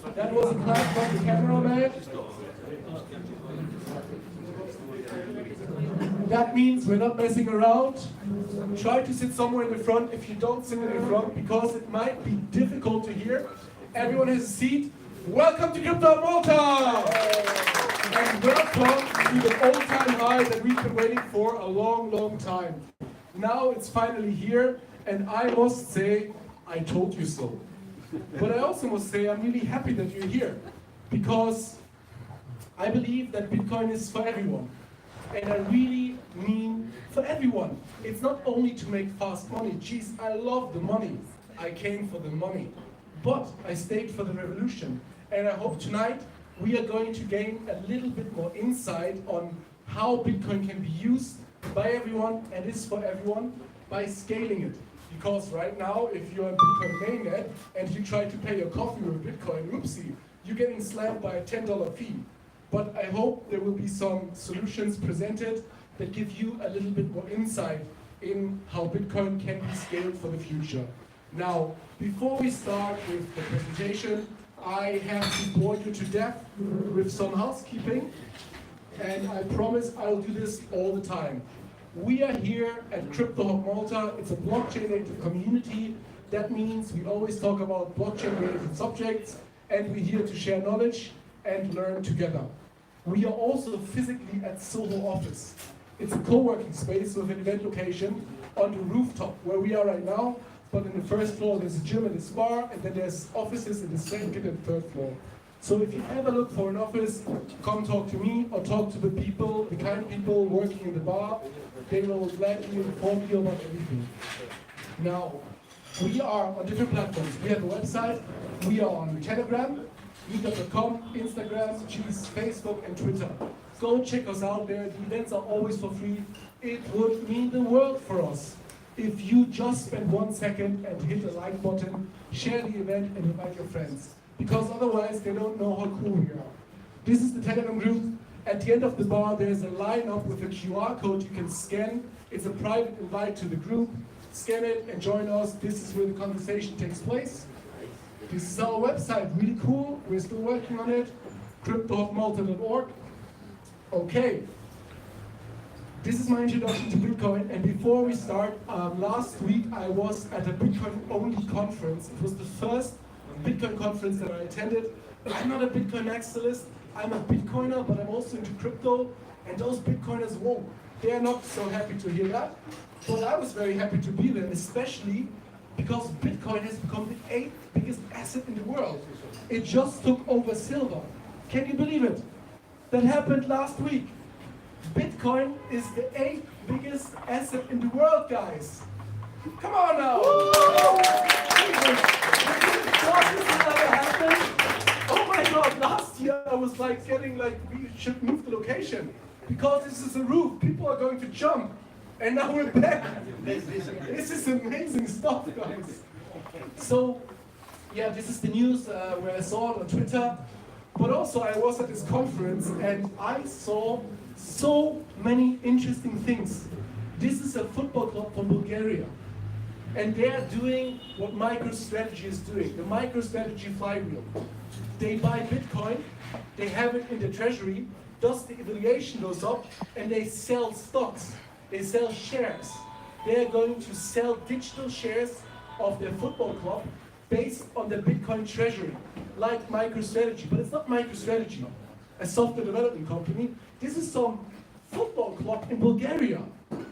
That was a clap from the cameraman. That means we're not messing around. Try to sit somewhere in the front if you don't sit in the front, because it might be difficult to hear. Everyone has a seat. Welcome to Crypto Malta! And welcome to the all-time high that we've been waiting for a long, long time. Now it's finally here, and I must say, I told you so. But I also must say I'm really happy that you're here, because I believe that Bitcoin is for everyone. And I really mean for everyone. It's not only to make fast money. Jeez, I love the money. I came for the money. But I stayed for the revolution. And I hope tonight we are going to gain a little bit more insight on how Bitcoin can be used by everyone and is for everyone by scaling it. Because right now, if you're a Bitcoin mainnet and you try to pay your coffee with Bitcoin, oopsie, you're getting slammed by a $10 fee. But I hope there will be some solutions presented that give you a little bit more insight in how Bitcoin can be scaled for the future. Now, before we start with the presentation, I have to bore you to death with some housekeeping, and I promise I'll do this all the time. We are here at Crypto Hub Malta. It's a blockchain native community. That means we always talk about blockchain related subjects, and we're here to share knowledge and learn together. We are also physically at Soho office. It's a co-working space with an event location on the rooftop where we are right now, but in the first floor there's a gym and a spa, and then there's offices in the second and third floor. So if you ever look for an office, come talk to me or talk to the people, the kind people working in the bar. They will gladly inform you about everything. Now, we are on different platforms. We have a website, we are on Telegram, meetup.com, Instagram, Facebook, and Twitter. Go check us out there. The events are always for free. It would mean the world for us if you just spend 1 second and hit the like button, share the event, and invite your friends. Because otherwise, they don't know how cool we are. This is the Telegram group. At the end of the bar, there's a lineup with a QR code you can scan. It's a private invite to the group. Scan it and join us. This is where the conversation takes place. This is our website, really cool. We're still working on it. cryptohubmalta.org. Okay. This is my introduction to Bitcoin. And before we start, last week I was at a Bitcoin-only conference. It was the first Bitcoin conference that I attended. I'm not a Bitcoin maximalist. I'm a Bitcoiner, but I'm also into crypto. And those Bitcoiners, whoa, they're not so happy to hear that. But I was very happy to be there, especially because Bitcoin has become the 8th biggest asset in the world. It just took over silver. Can you believe it? That happened last week. Bitcoin is the 8th biggest asset in the world, guys. Come on now. Oh my God, last year I was like getting like, we should move the location because this is a roof. People are going to jump. And now we're back. This is amazing stuff, guys. So, yeah, this is the news where I saw it on Twitter. But also I was at this conference and I saw so many interesting things. This is a football club from Bulgaria. And they're doing what MicroStrategy is doing, the MicroStrategy flywheel. They buy Bitcoin, they have it in the treasury, thus the evaluation goes up, and they sell stocks. They sell shares. They're going to sell digital shares of their football club based on the Bitcoin treasury, like MicroStrategy. But it's not MicroStrategy, a software development company. This is some football club in Bulgaria,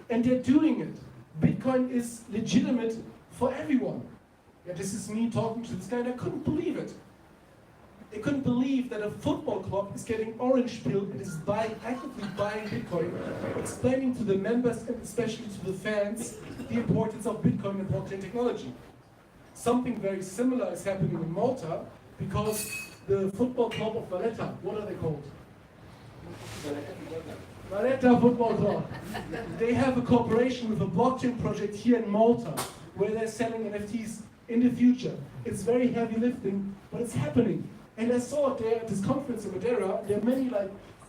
and they're doing it. Bitcoin is legitimate for everyone. Yeah, this is me talking to this guy, and I couldn't believe it. I couldn't believe that a football club is getting orange pilled and is actively buying Bitcoin, explaining to the members and especially to the fans the importance of Bitcoin and blockchain technology. Something very similar is happening in Malta because the football club of Valletta, what are they called? Valletta Football Club. They have a cooperation with a blockchain project here in Malta where they're selling NFTs in the future. It's very heavy lifting, but it's happening. And I saw it there at this conference in Madeira. There are many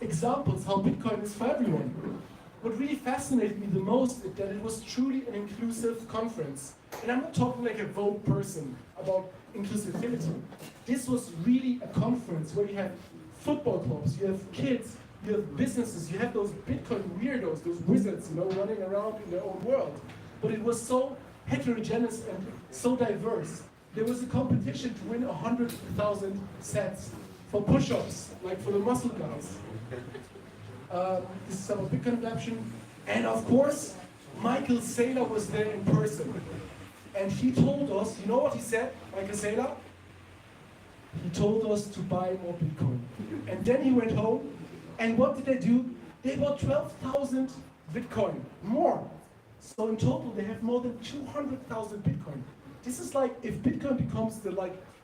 examples how Bitcoin is for everyone. What really fascinated me the most is that it was truly an inclusive conference. And I'm not talking like a vogue person about inclusivity. This was really a conference where you have football clubs, you have kids, you have businesses, you have those Bitcoin weirdos, those wizards, running around in their own world. But it was so heterogeneous and so diverse. There was a competition to win 100,000 sets for push-ups, like for the muscle guys. This is about Bitcoin adoption. And of course, Michael Saylor was there in person. And he told us, you know what he said, Michael Saylor? He told us to buy more Bitcoin. And then he went home, and what did they do? They bought 12,000 Bitcoin, more. So in total, they have more than 200,000 Bitcoin. This is like, if Bitcoin becomes the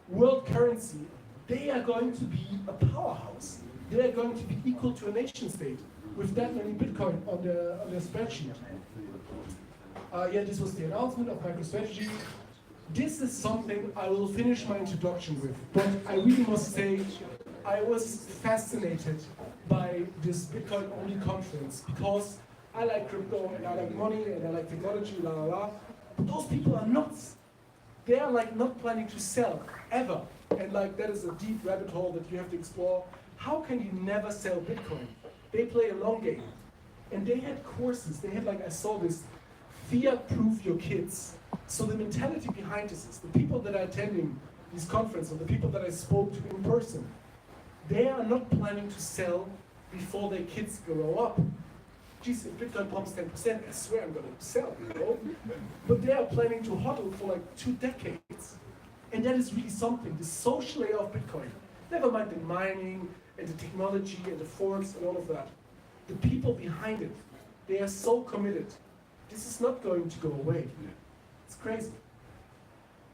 world currency, they are going to be a powerhouse. They are going to be equal to a nation state with that many Bitcoin on their spreadsheet. Yeah, this was the announcement of MicroStrategy. This is something I will finish my introduction with, but I really must say I was fascinated by this Bitcoin-only conference because I like crypto and I like money and I like technology, la la la. But those people are nuts. They are not planning to sell ever, and that is a deep rabbit hole that you have to explore. How can you never sell Bitcoin? They play a long game, and they had courses. They had I saw this. Fear-proof your kids. So the mentality behind this is the people that are attending these conferences, or the people that I spoke to in person, they are not planning to sell before their kids grow up. Geez, if Bitcoin pumps 10%, I swear I'm going to sell, But they are planning to hodl for 2 decades. And that is really something, the social layer of Bitcoin. Never mind the mining and the technology and the forks and all of that. The people behind it, they are so committed. This is not going to go away. It's crazy.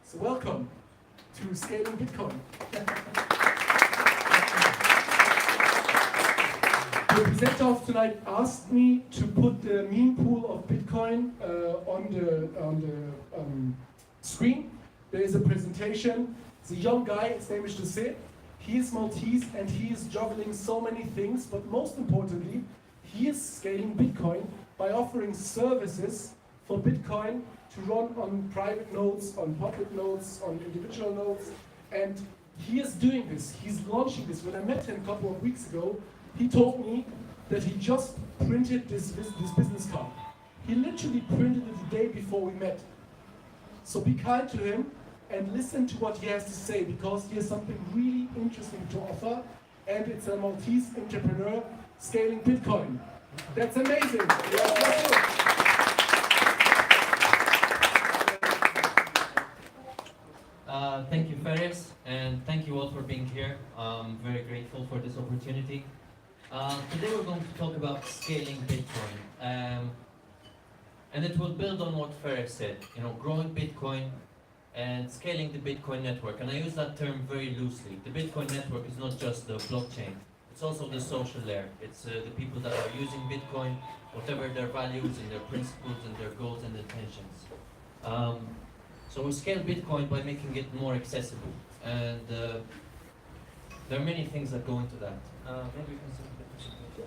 So welcome to Scaling Bitcoin. The presenter of tonight asked me to put the meme pool of Bitcoin on the screen. There is a presentation. It's a young guy, his name is Gzira. He is Maltese and he is juggling so many things, but most importantly, he is scaling Bitcoin by offering services for Bitcoin to run on private nodes, on public nodes, on individual nodes. And he is doing this, he's launching this. When I met him a couple of weeks ago, he told me that he just printed this business card. He literally printed it the day before we met. So be kind to him and listen to what he has to say, because he has something really interesting to offer, and it's a Maltese entrepreneur scaling Bitcoin. That's amazing. Thank you, Ferris, and thank you all for being here. I'm very grateful for this opportunity. Today we're going to talk about scaling Bitcoin, and it will build on what Ferris said, growing Bitcoin and scaling the Bitcoin network. And I use that term very loosely. The Bitcoin network is not just the blockchain, it's also the social layer. It's the people that are using Bitcoin, whatever their values and their principles and their goals and intentions. So we scale Bitcoin by making it more accessible, and there are many things that go into that. Maybe we can see the presentation.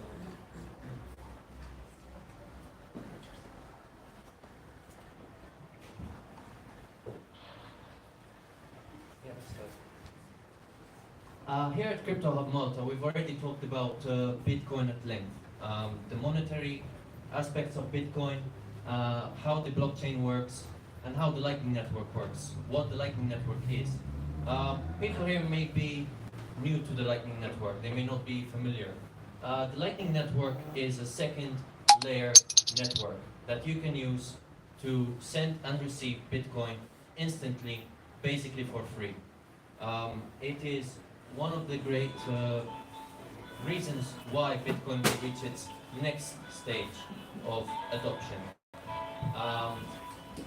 Yeah, that's good. Here at Crypto Hub Malta, we've already talked about Bitcoin at length, the monetary aspects of Bitcoin, how the blockchain works, and how the Lightning Network works, what the Lightning Network is. People here may be new to the Lightning Network, they may not be familiar. The Lightning Network is a second layer network that you can use to send and receive Bitcoin instantly, basically for free. It is one of the great reasons why Bitcoin will reach its next stage of adoption.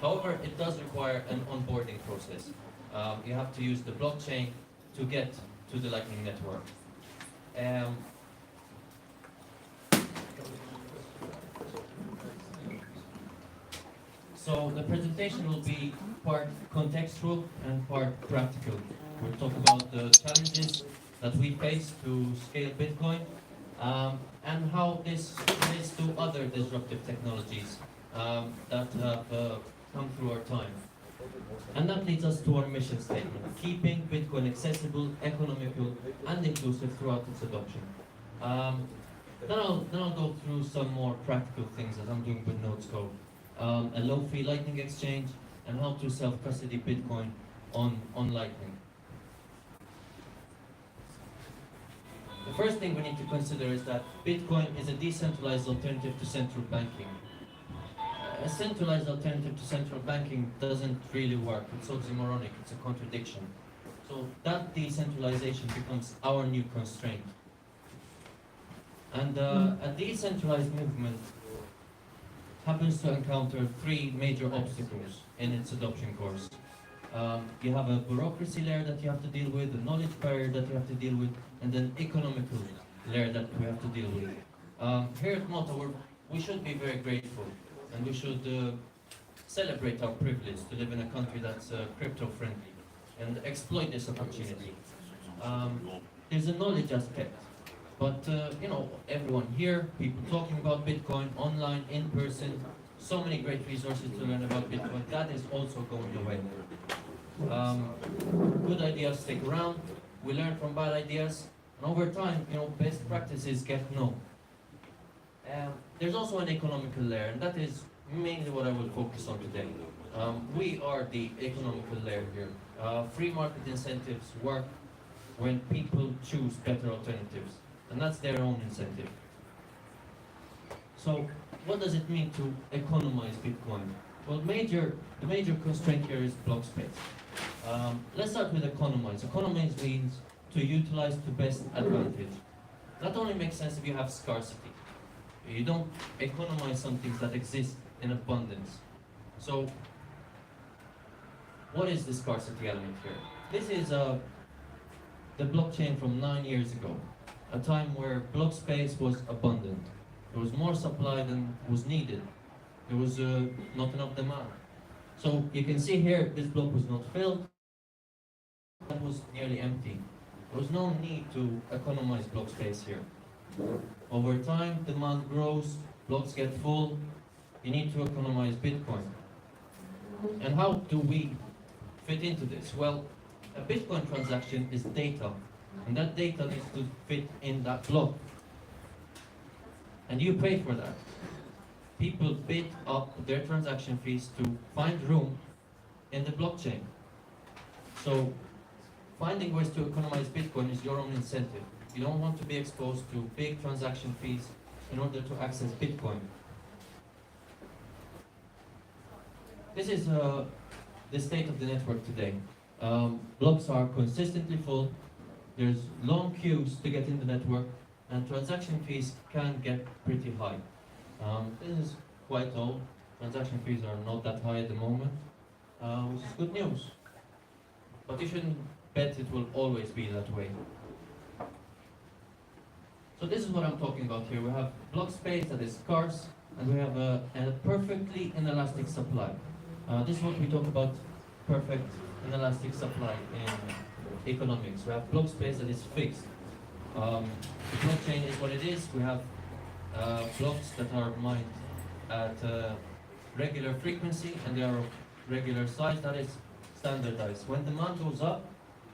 However, it does require an onboarding process. You have to use the blockchain to get to the Lightning Network. So the presentation will be part contextual and part practical. We'll talk about the challenges that we face to scale Bitcoin, and how this relates to other disruptive technologies that have come through our time. And that leads us to our mission statement, keeping Bitcoin accessible, economical, and inclusive throughout its adoption. Then I'll go through some more practical things that I'm doing with Nodes Code. A low-fee Lightning exchange, and how to self-custody Bitcoin on Lightning. The first thing we need to consider is that Bitcoin is a decentralized alternative to central banking. A centralized alternative to central banking doesn't really work. It's oxymoronic, it's a contradiction. So that decentralization becomes our new constraint. And a decentralized movement happens to encounter three major obstacles in its adoption course. You have a bureaucracy layer that you have to deal with, a knowledge barrier that you have to deal with, and an economical layer that we have to deal with. Here at Malta, we should be very grateful, and we should celebrate our privilege to live in a country that's crypto-friendly and exploit this opportunity. There's a knowledge aspect, but everyone here, people talking about Bitcoin, online, in person, so many great resources to learn about Bitcoin, that is also going away. Good ideas stick around, we learn from bad ideas, and over time, best practices get known. There's also an economical layer, and that is mainly what I will focus on today. We are the economical layer here. Free market incentives work when people choose better alternatives, and that's their own incentive. So, what does it mean to economize Bitcoin? Well, the major constraint here is block space. Let's start with economize. Economize means to utilize to best advantage. That only makes sense if you have scarcity. You don't economize some things that exist in abundance. So, what is the scarcity element here? This is the blockchain from 9 years ago, a time where block space was abundant. There was more supply than was needed. There was not enough demand. So you can see here, this block was not filled. That was nearly empty. There was no need to economize block space here. Over time, demand grows, blocks get full. You need to economize Bitcoin. And how do we fit into this? Well, a Bitcoin transaction is data, and that data needs to fit in that block. And you pay for that. People bid up their transaction fees to find room in the blockchain. So, finding ways to economize Bitcoin is your own incentive. You don't want to be exposed to big transaction fees in order to access Bitcoin. This is the state of the network today. Blocks are consistently full, there's long queues to get in the network, and transaction fees can get pretty high. This is quite old. Transaction fees are not that high at the moment, which is good news. But you shouldn't bet it will always be that way. So this is what I'm talking about here. We have block space that is scarce, and we have a perfectly inelastic supply. This is what we talk about perfect inelastic supply in economics. We have block space that is fixed. The blockchain is what it is. We have blocks that are mined at regular frequency, and they are of regular size. That is standardized. When demand goes up,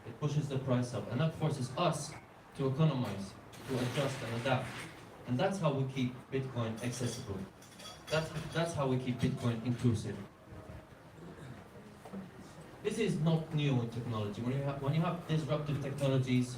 it pushes the price up, and that forces us to economize, to adjust and adapt. And that's how we keep Bitcoin accessible. That's how we keep Bitcoin inclusive. This is not new in technology. When you have disruptive technologies,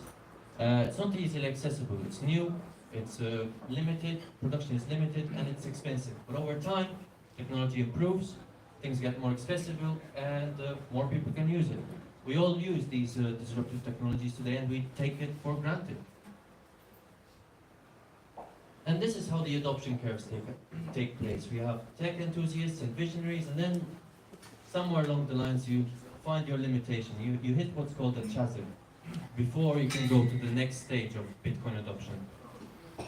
it's not easily accessible. It's new, it's limited, production is limited, and it's expensive. But over time, technology improves, things get more accessible, and more people can use it. We all use these disruptive technologies today, and we take it for granted. And this is how the adoption curves take place. We have tech enthusiasts and visionaries, and then somewhere along the lines you find your limitation. You hit what's called a chasm before you can go to the next stage of Bitcoin adoption.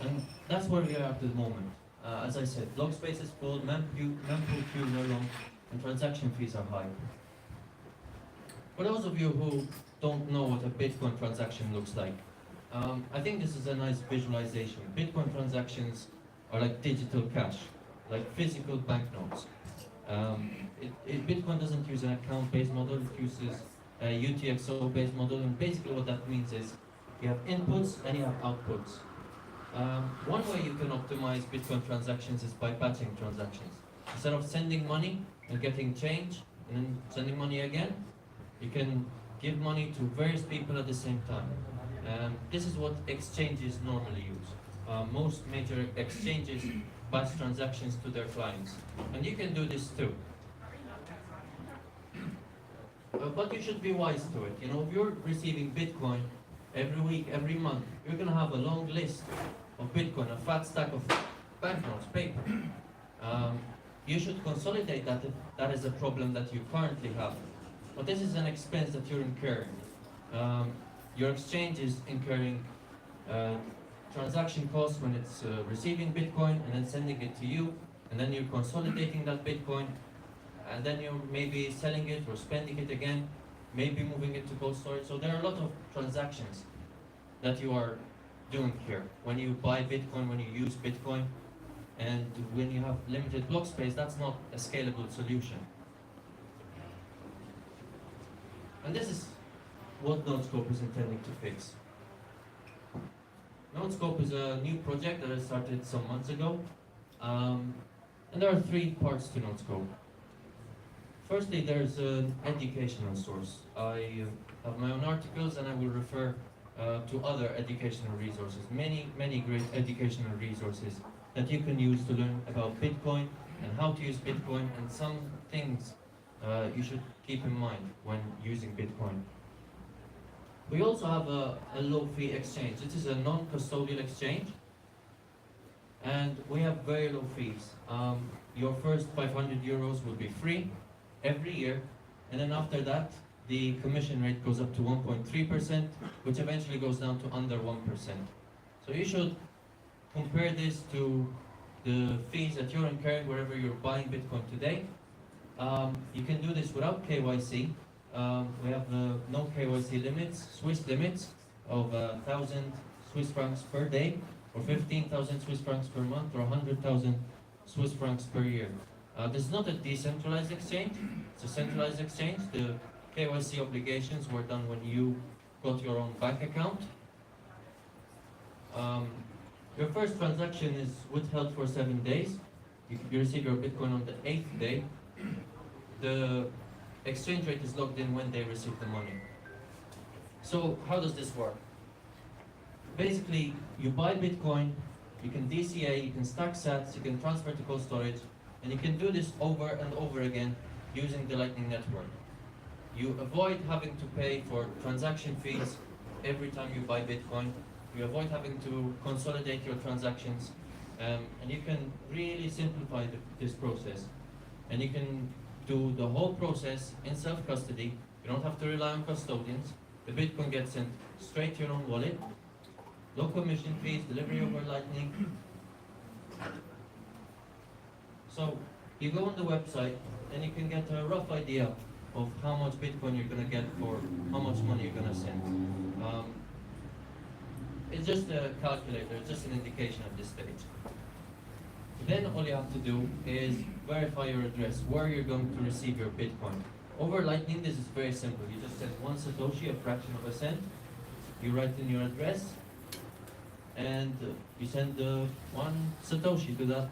And that's where we are at the moment. As I said, block space is full, mempool queues are long, and transaction fees are high. For those of you who don't know what a Bitcoin transaction looks like, I think this is a nice visualization. Bitcoin transactions are like digital cash, like physical banknotes. Bitcoin doesn't use an account-based model, it uses a UTXO-based model, and basically what that means is you have inputs and you have outputs. One way you can optimize Bitcoin transactions is by batching transactions. Instead of sending money and getting change and then sending money again, you can give money to various people at the same time. This is what exchanges normally use. Most major exchanges batch transactions to their clients. And you can do this too. But you should be wise to it. You know, if you're receiving Bitcoin every week, every month, you're going to have a long list of Bitcoin, a fat stack of banknotes, paper. You should consolidate that if that is a problem that you currently have. But this is an expense that you're incurring. Your exchange is incurring transaction costs when it's receiving Bitcoin and then sending it to you, and then you're consolidating that Bitcoin, and then you're maybe selling it or spending it again, maybe moving it to cold storage. So there are a lot of transactions that you are doing here. When you buy Bitcoin, when you use Bitcoin, and when you have limited block space, that's not a scalable solution. And this is what NodeScope is intending to fix. NodeScope is a new project that I started some months ago. And there are three parts to NodeScope. Firstly, there's an educational source. I have my own articles and I will refer to other educational resources, many great educational resources that you can use to learn about Bitcoin and how to use Bitcoin, and some things you should keep in mind when using Bitcoin. We also have a low-fee exchange. This is a non-custodial exchange, and we have very low fees. Your first 500 euros will be free every year, and then after that, the commission rate goes up to 1.3%, which eventually goes down to under 1%. So you should compare this to the fees that you're incurring wherever you're buying Bitcoin today. You can do this without KYC. We have no KYC limits, Swiss limits of 1,000 Swiss francs per day, or 15,000 Swiss francs per month, or 100,000 Swiss francs per year. This is not a decentralized exchange, it's a centralized exchange. The KYC obligations were done when you got your own bank account. Your first transaction is withheld for 7 days. You receive your Bitcoin on the 8th day. The exchange rate is locked in when they receive the money. So how does this work? Basically, you buy Bitcoin, you can DCA, you can stack sats, you can transfer to cold storage, and you can do this over and over again using the Lightning Network. You avoid having to pay for transaction fees every time you buy Bitcoin. You avoid having to consolidate your transactions, and you can really simplify this process. And you can do the whole process in self-custody. You don't have to rely on custodians. The Bitcoin gets sent straight to your own wallet. No commission fees, delivery over Lightning. So you go on the website and you can get a rough idea of how much Bitcoin you're going to get for how much money you're going to send. It's just a calculator, it's just an indication at this stage. Then all you have to do is verify your address, where you're going to receive your Bitcoin. Over Lightning, this is very simple. You just send 1 Satoshi, a fraction of a cent. You write in your address, and you send 1 Satoshi to that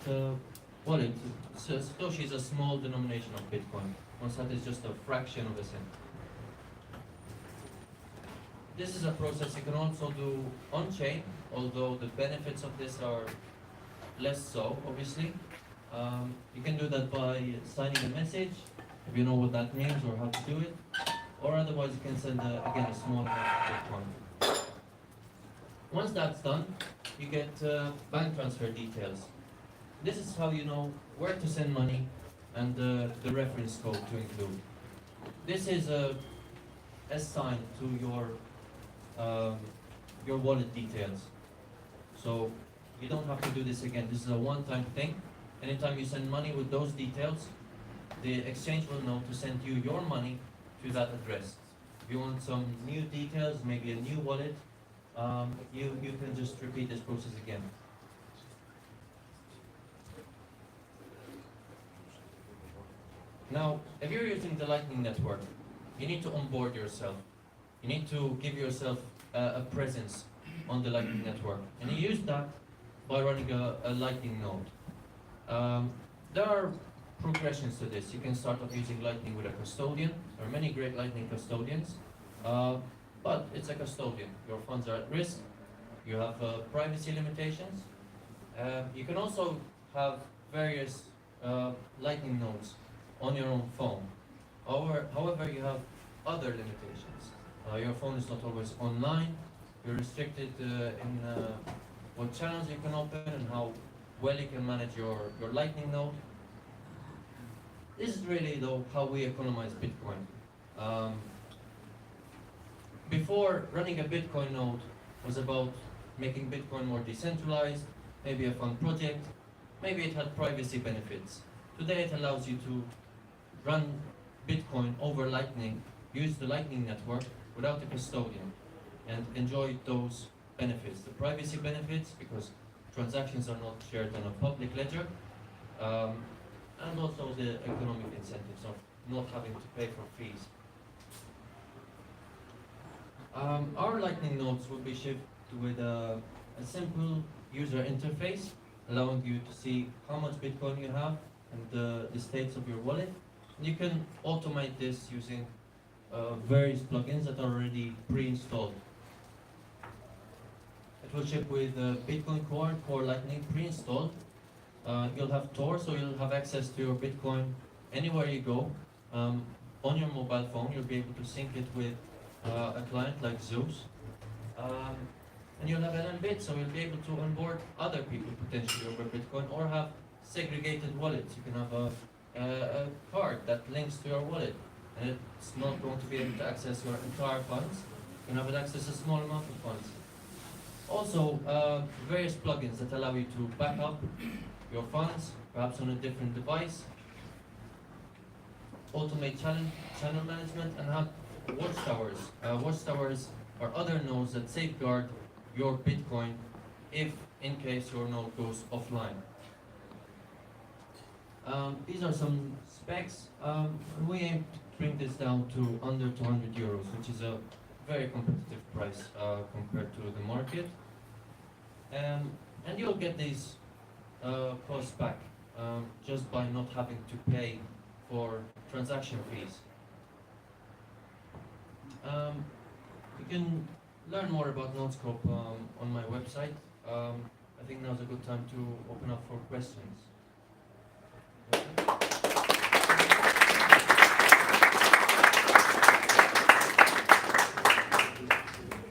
wallet. So Satoshi is a small denomination of Bitcoin. 1 Sat is just a fraction of a cent. This is a process you can also do on-chain, although the benefits of this are less so, obviously. You can do that by signing a message, if you know what that means or how to do it, or otherwise you can send, again, a small amount of Bitcoin. Once that's done, you get bank transfer details. This is how you know where to send money and the reference code to include. This is assigned to your wallet details. So you don't have to do this again. This is a one-time thing. Anytime you send money with those details, the exchange will know to send you your money to that address. If you want some new details, maybe a new wallet, you can just repeat this process again. Now, if you're using the Lightning Network, you need to onboard yourself. You need to give yourself a presence on the Lightning Network. And you use that by running a Lightning node. There are progressions to this. You can start off using Lightning with a custodian. There are many great Lightning custodians, but it's a custodian. Your funds are at risk. You have privacy limitations. You can also have various Lightning nodes on your own phone. However, you have other limitations. Your phone is not always online. You're restricted in what channels you can open and how well you can manage your Lightning node. This is really, though, how we economize Bitcoin. Before, running a Bitcoin node was about making Bitcoin more decentralized, maybe a fun project, maybe it had privacy benefits. Today it allows you to run Bitcoin over Lightning, use the Lightning Network without a custodian, and enjoy those benefits. The privacy benefits, because transactions are not shared on a public ledger, and also the economic incentives of not having to pay for fees. Our Lightning nodes will be shipped with a simple user interface, allowing you to see how much Bitcoin you have and the states of your wallet. And you can automate this using various plugins that are already pre-installed. It will ship with Bitcoin Core and Core Lightning pre-installed. You'll have Tor, so you'll have access to your Bitcoin anywhere you go. On your mobile phone, you'll be able to sync it with a client like Zeus. And you'll have LNBit, so you'll be able to onboard other people potentially over Bitcoin, or have segregated wallets. You can have a card that links to your wallet, and it's not going to be able to access your entire funds. You can have it access a small amount of funds. Also, various plugins that allow you to back up your funds, perhaps on a different device, automate channel management, and have watchtowers. Watchtowers are other nodes that safeguard your Bitcoin if, in case, your node goes offline. These are some specs. We aim to bring this down to under 200 euros, which is a very competitive price compared to the market. And you'll get these costs back just by not having to pay for transaction fees. You can learn more about NodeScope on my website. I think now's a good time to open up for questions.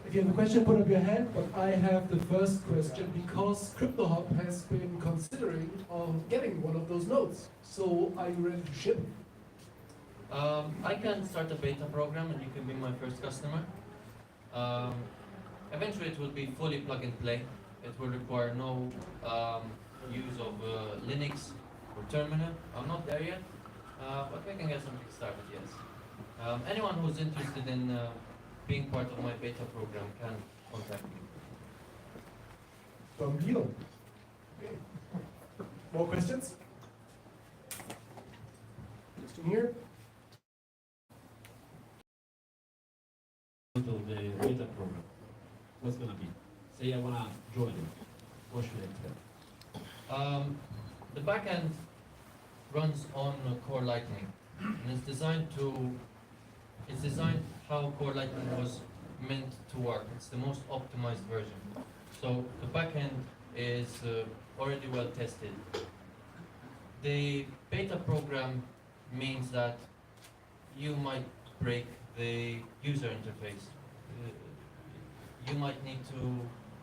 If you have a question, put up your hand, but I have the first question because CryptoHub has been considering getting one of those nodes. So are you ready to ship? I can start a beta program and you can be my first customer. Eventually it will be fully plug and play. It will require no use of Linux or terminal. I'm not there yet, but we can get something started, yes. Anyone who's interested in being part of my beta program can contact me. From you. Okay. More questions? Question here. The beta program, what's gonna be? Say I wanna join it. What should I expect? The backend runs on Core Lightning, and it's designed how Core Lightning was meant to work. It's the most optimized version. So the backend is already well tested. The beta program means that you might break the user interface. You might need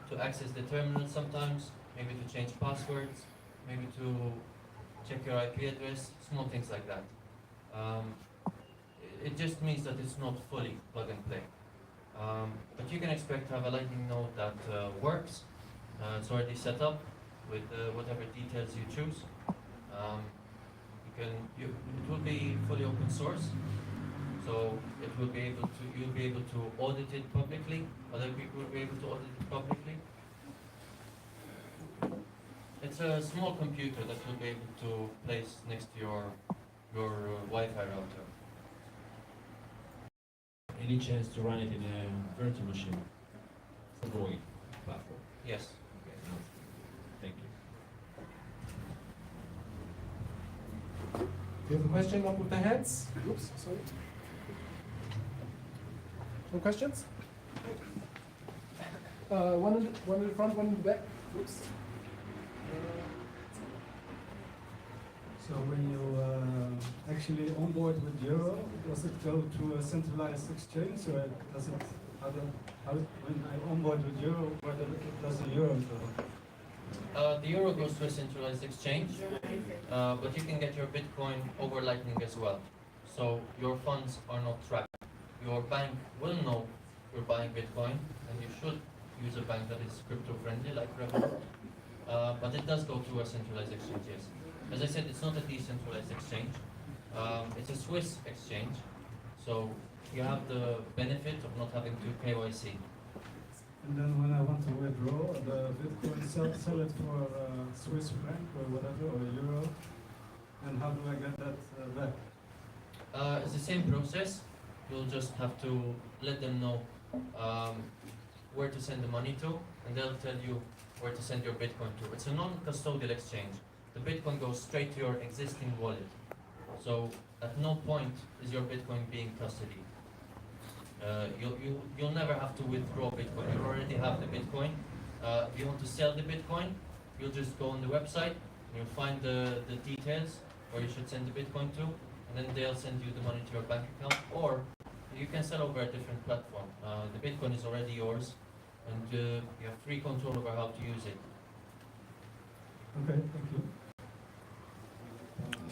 to access the terminal sometimes, maybe to change passwords, maybe to check your IP address, small things like that. It just means that it's not fully plug and play. But you can expect to have a Lightning node that works. It's already set up with whatever details you choose. It will be fully open source, so you'll be able to audit it publicly. Other people will be able to audit it publicly. It's a small computer that you'll be able to place next to your your Wi-Fi router. Any chance to run it in a virtual machine? For going platform. Yes. Okay, now, thank you. Do you have a question up with the hands? Oops, sorry. No questions? One in the front, one in the back. Oops. So when you actually onboard with Euro, does it go to a centralized exchange, or does it? When I onboard with Euro, where does the Euro go? The euro goes to a centralized exchange, but you can get your Bitcoin over Lightning as well. So your funds are not tracked. Your bank will know you're buying Bitcoin, and you should use a bank that is crypto friendly, like Revolut. But it does go to a centralized exchange, yes. As I said, it's not a decentralized exchange. It's a Swiss exchange, so you have the benefit of not having to KYC. And then when I want to withdraw the Bitcoin, sell it for Swiss franc or whatever, or Euro, and how do I get that back? It's the same process. You'll just have to let them know where to send the money to, and they'll tell you where to send your Bitcoin to. It's a non-custodial exchange. The Bitcoin goes straight to your existing wallet. So at no point is your Bitcoin being custodied. You'll never have to withdraw Bitcoin. You already have the Bitcoin. If you want to sell the Bitcoin, you'll just go on the website and you'll find the details where you should send the Bitcoin to, and then they'll send you the money to your bank account, or you can sell over a different platform. The Bitcoin is already yours, and you have free control over how to use it. Okay, thank you.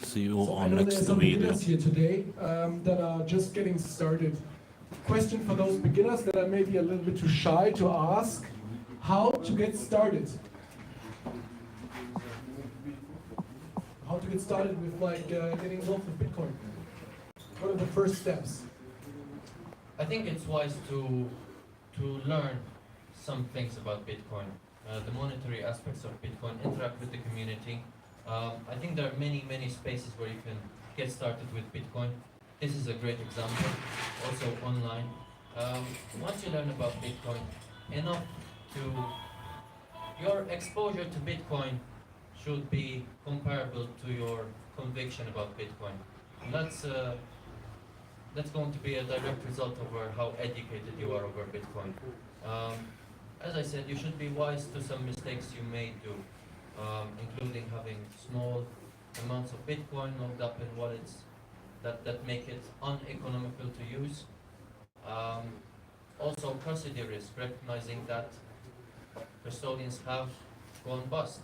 See you So I on know next there's some video. beginners here today that are just getting started. Question for those beginners that are maybe a little bit too shy to ask: how to get started? How to get started with getting involved with Bitcoin? What are the first steps? I think it's wise to learn some things about Bitcoin, the monetary aspects of Bitcoin, interact with the community. I think there are many spaces where you can get started with Bitcoin. This is a great example, also online. Once you learn about Bitcoin, enough to your exposure to Bitcoin should be comparable to your conviction about Bitcoin. And that's going to be a direct result over how educated you are over Bitcoin. As I said, you should be wise to some mistakes you may do, including having small amounts of Bitcoin locked up in wallets that make it uneconomical to use. Also, custody risk, recognizing that custodians have gone bust,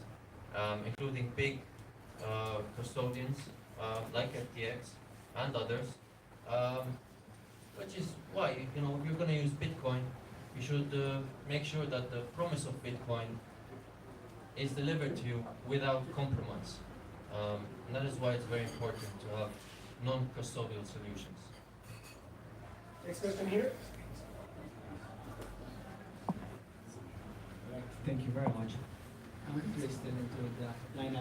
including big custodians like FTX and others, which is why you're going to use Bitcoin. You should make sure that the promise of Bitcoin is delivered to you without compromise. And that is why it's very important to have non-custodial solutions. Next question here. Thank you very much. I'm interested into the line